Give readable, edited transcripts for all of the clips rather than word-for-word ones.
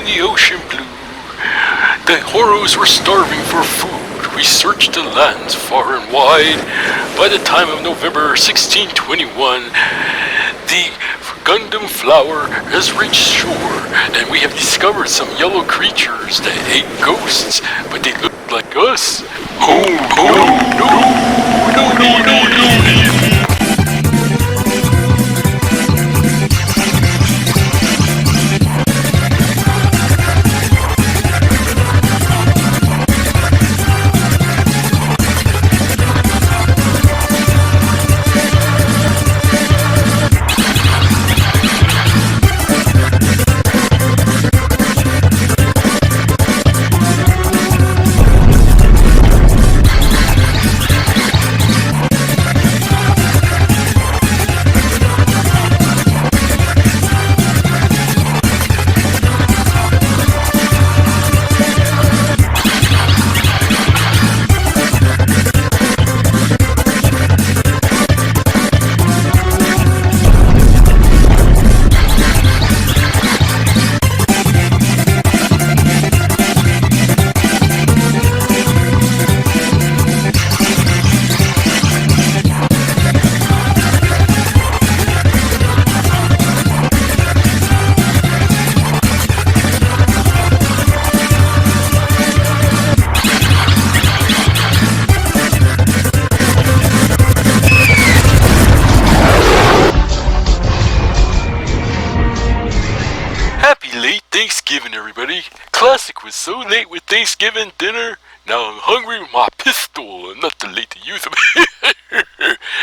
the ocean blue. The Haros were starving for food. We searched the lands far and wide. By the time of November 1621, the Gundam flower has reached shore, and we have discovered some yellow creatures that ate ghosts, but they looked like us. Oh, no. Thanksgiving, everybody. Classic was so late with Thanksgiving dinner. Now I'm hungry with my pistol and not too late to use them.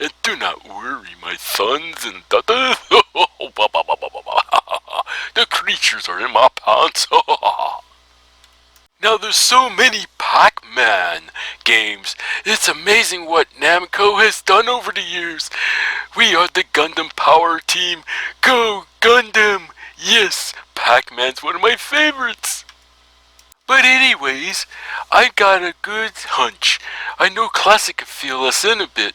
And do not worry, my sons and daughters. The creatures are in my pants. Now there's so many Pac-Man games. It's amazing what Namco has done over the years. We are the Gundam Power Team. Go Gundam! Yes, Pac-Man's one of my favorites. But anyways, I got a good hunch. I know Classic could fill us in a bit.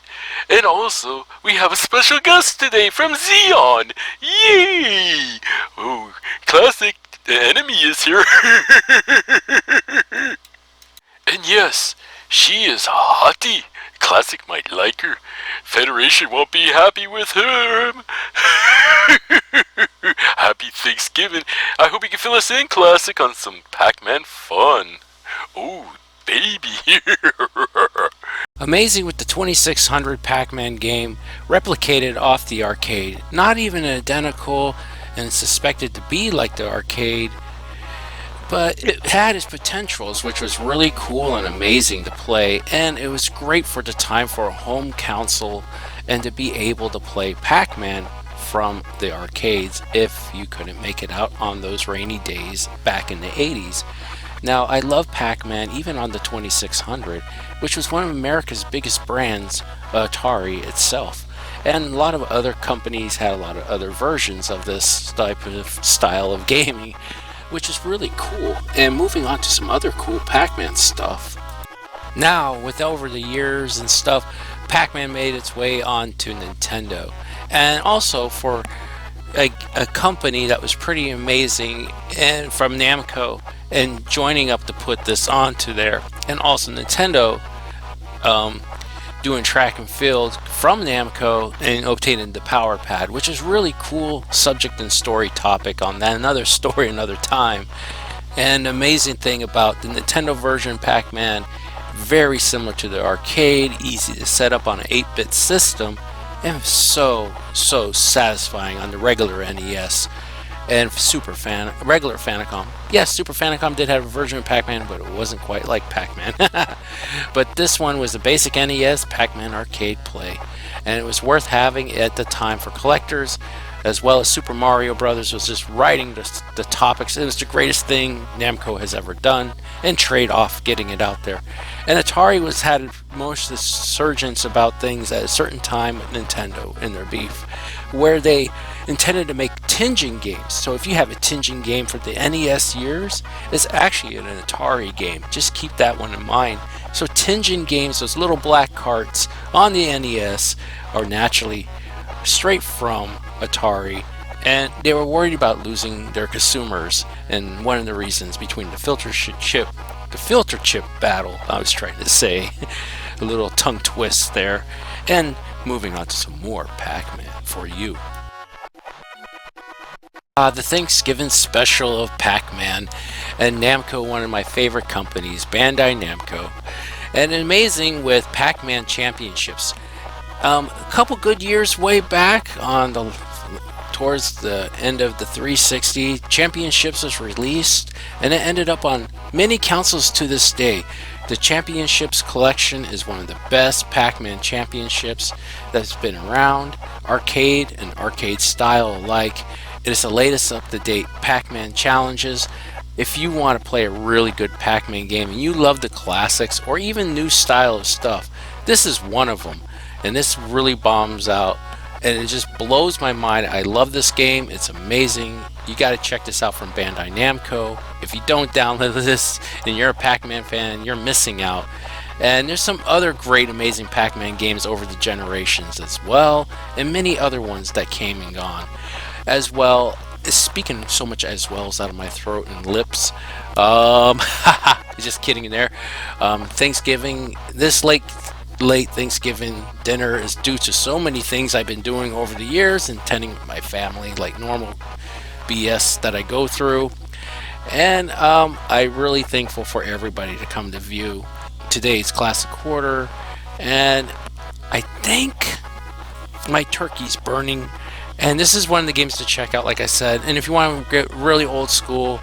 And also, we have a special guest today from Xeon. Yay! Oh, Classic, the enemy is here. And yes, she is a hottie. Classic might like her. Federation won't be happy with her. Happy Thanksgiving. I hope you can fill us in, Classic, on some Pac-Man fun. Oh, baby. Amazing with the 2600 Pac-Man game replicated off the arcade. Not even identical and suspected to be like the arcade, but it had its potentials, which was really cool and amazing to play, and it was great for the time for a home console and to be able to play Pac-Man from the arcades if you couldn't make it out on those rainy days back in the 80s. Now, I love Pac-Man even on the 2600, which was one of America's biggest brands, Atari itself. And a lot of other companies had a lot of other versions of this type of style of gaming, which is really cool. And moving on to some other cool Pac-Man stuff. Now, with over the years and stuff, Pac-Man made its way onto Nintendo. And also for a company that was pretty amazing, and from Namco, and joining up to put this onto there. And also Nintendo doing track and field from Namco and obtaining the Power Pad, which is really cool subject and story topic on that. Another story, another time. And amazing thing about the Nintendo version Pac-Man, very similar to the arcade, easy to set up on an 8-bit system, and so satisfying on the regular NES and regular Famicom. Yes, Super Famicom did have a version of Pac-Man, but it wasn't quite like Pac-Man. But this one was the basic NES Pac-Man arcade play, and it was worth having at the time for collectors, as well as Super Mario Brothers was just writing the topics. It was the greatest thing Namco has ever done, and trade off getting it out there. And Atari had most of the surgence about things at a certain time with Nintendo in their beef, where they intended to make Tintin games. So if you have a Tintin game for the NES years, it's actually an Atari game. Just keep that one in mind. So Tintin games, those little black carts on the NES, are naturally straight from Atari, and they were worried about losing their consumers, and one of the reasons between the filter chip battle, I was trying to say, a little tongue twist there, and moving on to some more Pac-Man for you. The Thanksgiving special of Pac-Man, and Namco, one of my favorite companies, Bandai Namco, and amazing with Pac-Man championships. A couple good years way back towards the end of the 360, Championships was released, and it ended up on many consoles to this day. The Championships collection is one of the best Pac-Man championships that's been around, arcade and arcade style alike. It is the latest up-to-date Pac-Man challenges. If you want to play a really good Pac-Man game and you love the classics or even new style of stuff, this is one of them. And this really bombs out, and it just blows my mind. I love this game. It's amazing. You got to check this out from Bandai Namco. If you don't download this and you're a Pac-Man fan, you're missing out. And there's some other great, amazing Pac-Man games over the generations as well, and many other ones that came and gone as well. Speaking so much as well as out of my throat and lips, just kidding there. Thanksgiving, this late Thanksgiving dinner is due to so many things I've been doing over the years and tending my family, like normal BS that I go through. And I'm really thankful for everybody to come to view today's Classic Quarter. And I think my turkey's burning. And this is one of the games to check out, like I said. And if you want to get really old school,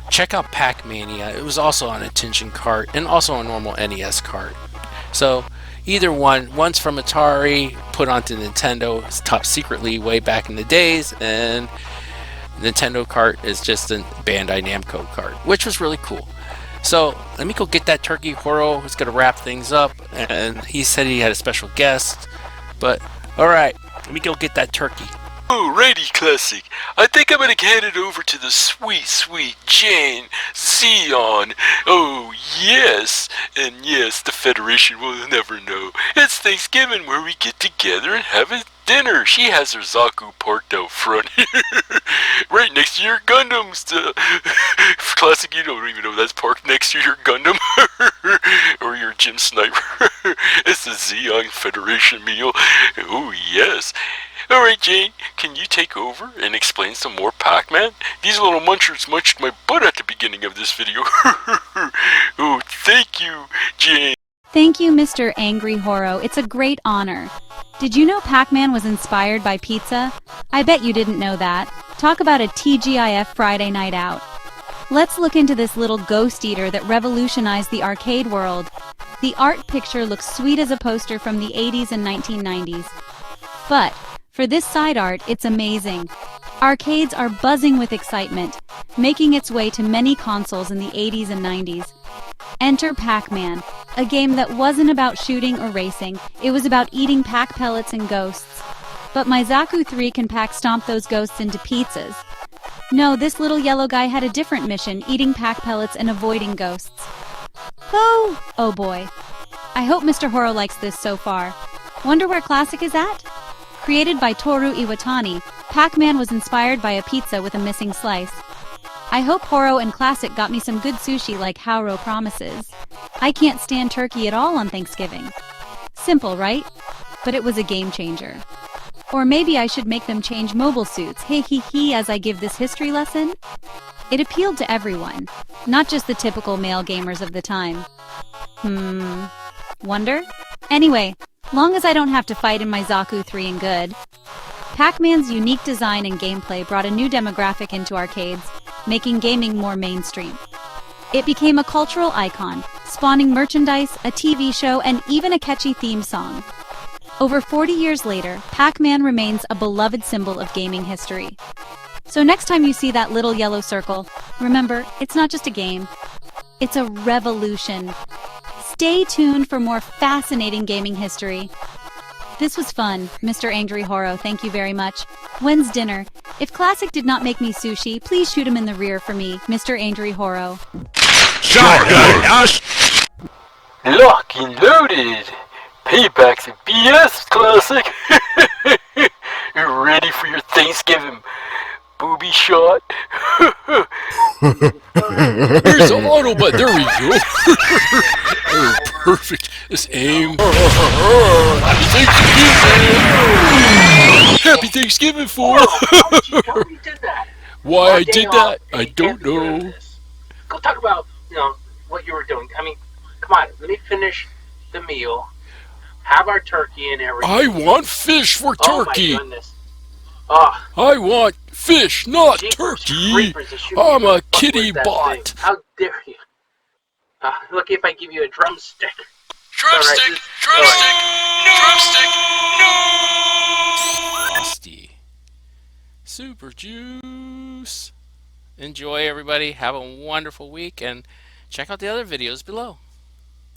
check out Pac-Mania. It was also on a Tension cart and also a normal NES cart. So either one's from Atari, put onto Nintendo, it's top secretly way back in the days, and Nintendo cart is just a Bandai Namco cart, which was really cool. So let me go get that turkey. Haro is going to wrap things up, and he said he had a special guest, but alright, let me go get that turkey. Alrighty, Classic. I think I'm gonna hand it over to the sweet, sweet Jane Zeon. Oh, yes. And yes, the Federation will never know. It's Thanksgiving where we get together and have a dinner. She has her Zaku parked out front right next to your Gundams. Classic, you don't even know that's parked next to your Gundam or your Gym Sniper. It's the Zeon Federation meal. Oh, yes. Alright, Jane, can you take over and explain some more Pac-Man? These little munchers munched my butt at the beginning of this video. Oh, thank you, Jane. Thank you, Mr. Angry Haro. It's a great honor. Did you know Pac-Man was inspired by pizza? I bet you didn't know that. Talk about a TGIF Friday night out. Let's look into this little ghost eater that revolutionized the arcade world. The art picture looks sweet as a poster from the 80s and 1990s. But for this side art, it's amazing. Arcades are buzzing with excitement, making its way to many consoles in the 80s and 90s. Enter Pac-Man, a game that wasn't about shooting or racing, it was about eating Pac pellets and ghosts. But my Zaku 3 can Pac stomp those ghosts into pizzas. No, this little yellow guy had a different mission, eating Pac pellets and avoiding ghosts. Oh boy. I hope Mr. Haro likes this so far. Wonder where Classic is at? Created by Toru Iwatani, Pac-Man was inspired by a pizza with a missing slice. I hope Haro and Classic got me some good sushi like Haro promises. I can't stand turkey at all on Thanksgiving. Simple, right? But it was a game changer. Or maybe I should make them change mobile suits, hey hee hee, as I give this history lesson? It appealed to everyone, not just the typical male gamers of the time. Wonder? Anyway, long as I don't have to fight in my Zaku 3 and good. Pac-Man's unique design and gameplay brought a new demographic into arcades, making gaming more mainstream. It became a cultural icon, spawning merchandise, a TV show, and even a catchy theme song. Over 40 years later, Pac-Man remains a beloved symbol of gaming history. So next time you see that little yellow circle, remember, it's not just a game, it's a revolution. Stay tuned for more fascinating gaming history. This was fun, Mr. Angry Haro, thank you very much. When's dinner? If Classic did not make me sushi, please shoot him in the rear for me, Mr. Angry Haro. Lock and loaded. Payback's a BS, Classic. You're ready for your Thanksgiving booby shot. Here's the auto button. There we go. Oh, perfect. Just aim. Happy Thanksgiving. Happy Thanksgiving for. How did you tell me you did that? Why Our I day did off, that, and I you can't don't be doing know. this. Go talk about, what you were doing. I mean, come on, let me finish the meal. Have our turkey and everything. I want fish for turkey. Oh my goodness. Oh, I want fish, not jeepers turkey. creepers, it should I'm be- a what kitty was that bot. thing? How dare you? Lucky if I give you a drumstick. Drumstick, Alright, drumstick, drumstick. Frosty. Super juice. Enjoy, everybody. Have a wonderful week, and check out the other videos below.